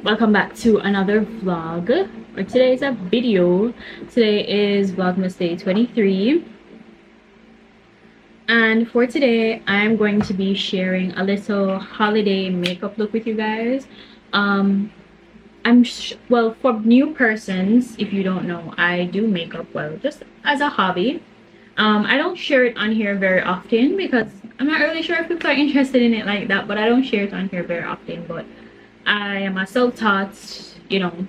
Welcome back to another vlog, or today's a video. Today is Vlogmas day 23, and for today I'm going to be sharing a little holiday makeup look with you guys. Well, for new persons, if you don't know, I do makeup, well, just as a hobby. I don't share it on here very often because I'm not really sure if people are interested in it like that, but I don't share it on here very often. But I am a self-taught, I don't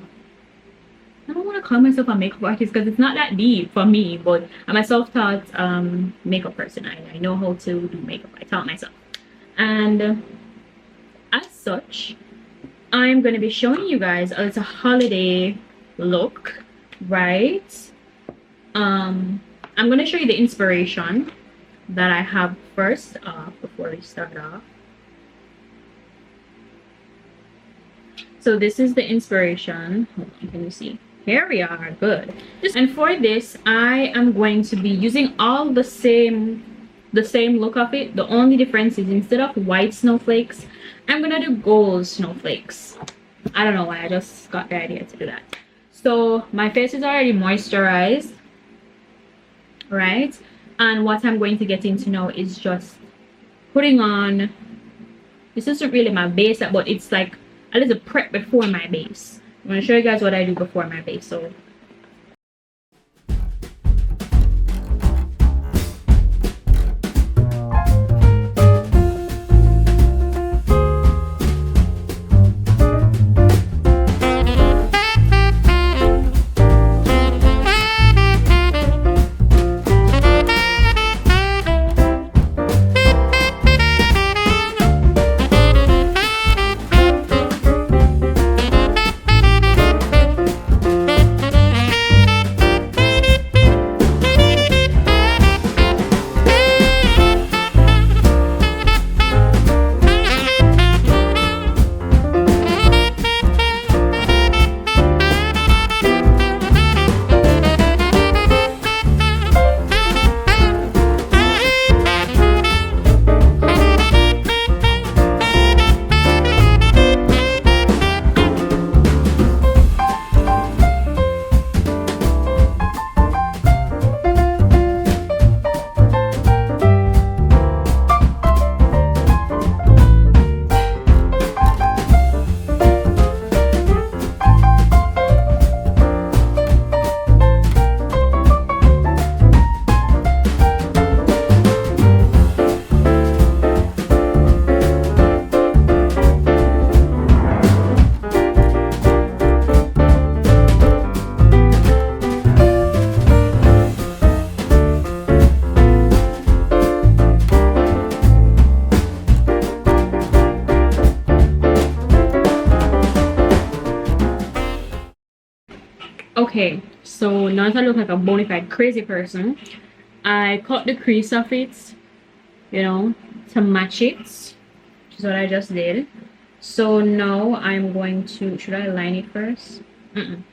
want to call myself a makeup artist because it's not that deep for me, but I'm a self-taught makeup person. I know how to do makeup. I taught myself. And as such, I'm going to be showing you guys a little holiday look, right? I'm going to show you the inspiration that I have first before we start off. So this is the inspiration. Hold on, can you see? Here we are. Good. And for this, I am going to be using all the same look of it. The only difference is instead of white snowflakes, I'm gonna do gold snowflakes. I don't know why, I just got the idea to do that. So my face is already moisturized, right? And what I'm going to get into now is just putting on, this isn't really my base, but it's like a little prep before my base. I'm going to show you guys what I do before my base. So okay, so now that I look like a bona fide crazy person, I cut the crease of it, to match it, which is what I just did. So now I'm going to, should I line it first? I'm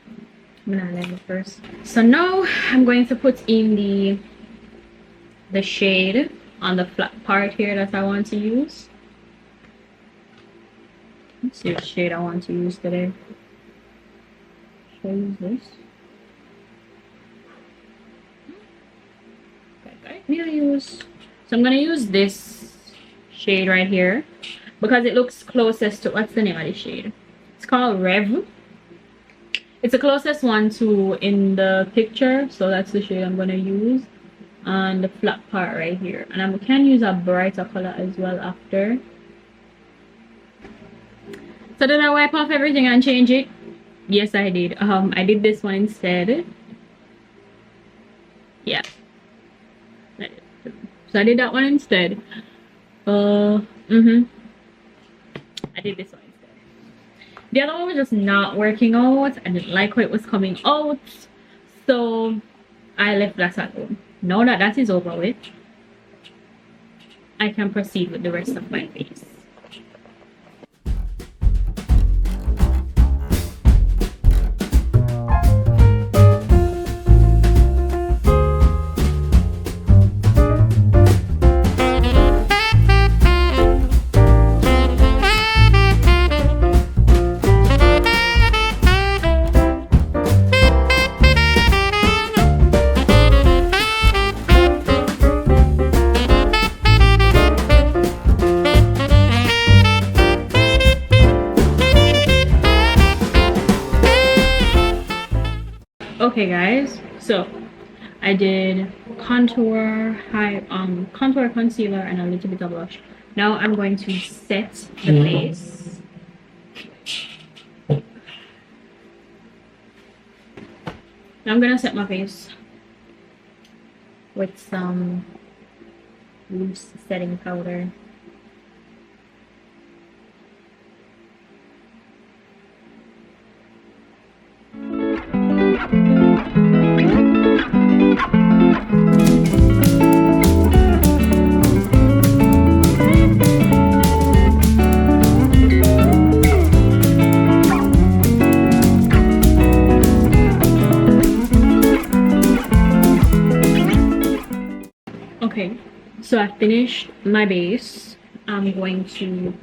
gonna line it first. So now I'm going to put in the shade on the flat part here that I want to use. Let's see what shade I want to use today. Should I use this? So I'm gonna use this shade right here because it looks closest to, what's the name of the shade? It's called Rev. It's the closest one to in the picture, so that's the shade I'm gonna use on the flat part right here. And I can use a brighter color as well after. So did I wipe off everything and change it? Yes, I did. I did this one instead. Yeah. So I did that one instead. I did this one instead. The other one was just not working out. I didn't like how it was coming out, so I left that at home. Now that that is over with, I can proceed with the rest of my face. Okay guys, so I did contour, contour, concealer, and a little bit of blush. Now I'm going to set the face. Now I'm gonna set my face with some loose setting powder. Okay, so I finished my base. I'm going to,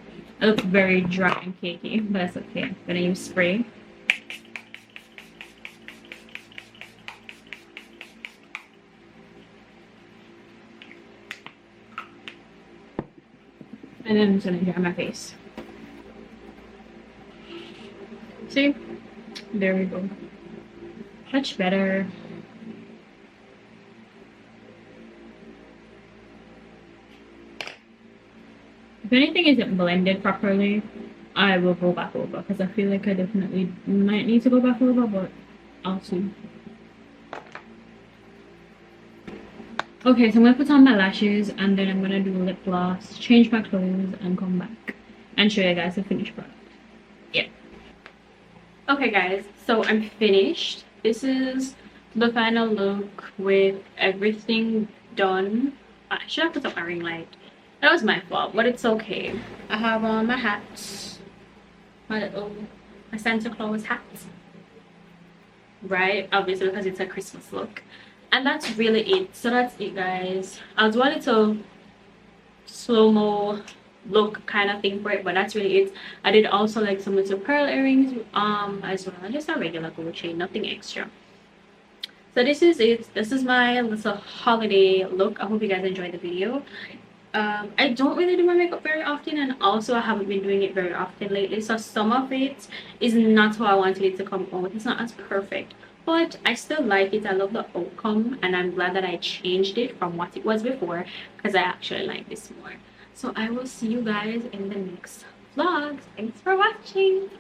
I look very dry and cakey, but that's okay. I'm gonna use spray. And then I'm just gonna dry my face. See? There we go. Much better. If anything isn't blended properly, I will go back over because I feel like I definitely might need to go back over, but I'll see. Okay, so I'm gonna put on my lashes and then I'm gonna do lip gloss, change my clothes, and come back and show you guys the finished product. Yeah. Okay guys, so I'm finished. This is the final look with everything done. I should have put up my ring light. That was my fault, but it's okay. I have on my hats, my Santa Claus hat, right? Obviously because it's a Christmas look, and that's really it. So that's it, guys. I'll do a little slow-mo look kind of thing for it, but that's really it. I did also like some little pearl earrings as well, just a regular gold chain, nothing extra. So this is it. This is my little holiday look. I hope you guys enjoyed the video. I don't really do my makeup very often, and also I haven't been doing it very often lately, so some of it is not how I wanted it to come out. It's not as perfect, but I still like it. I love the outcome, and I'm glad that I changed it from what it was before because I actually like this more. So I will see you guys in the next vlog. Thanks for watching.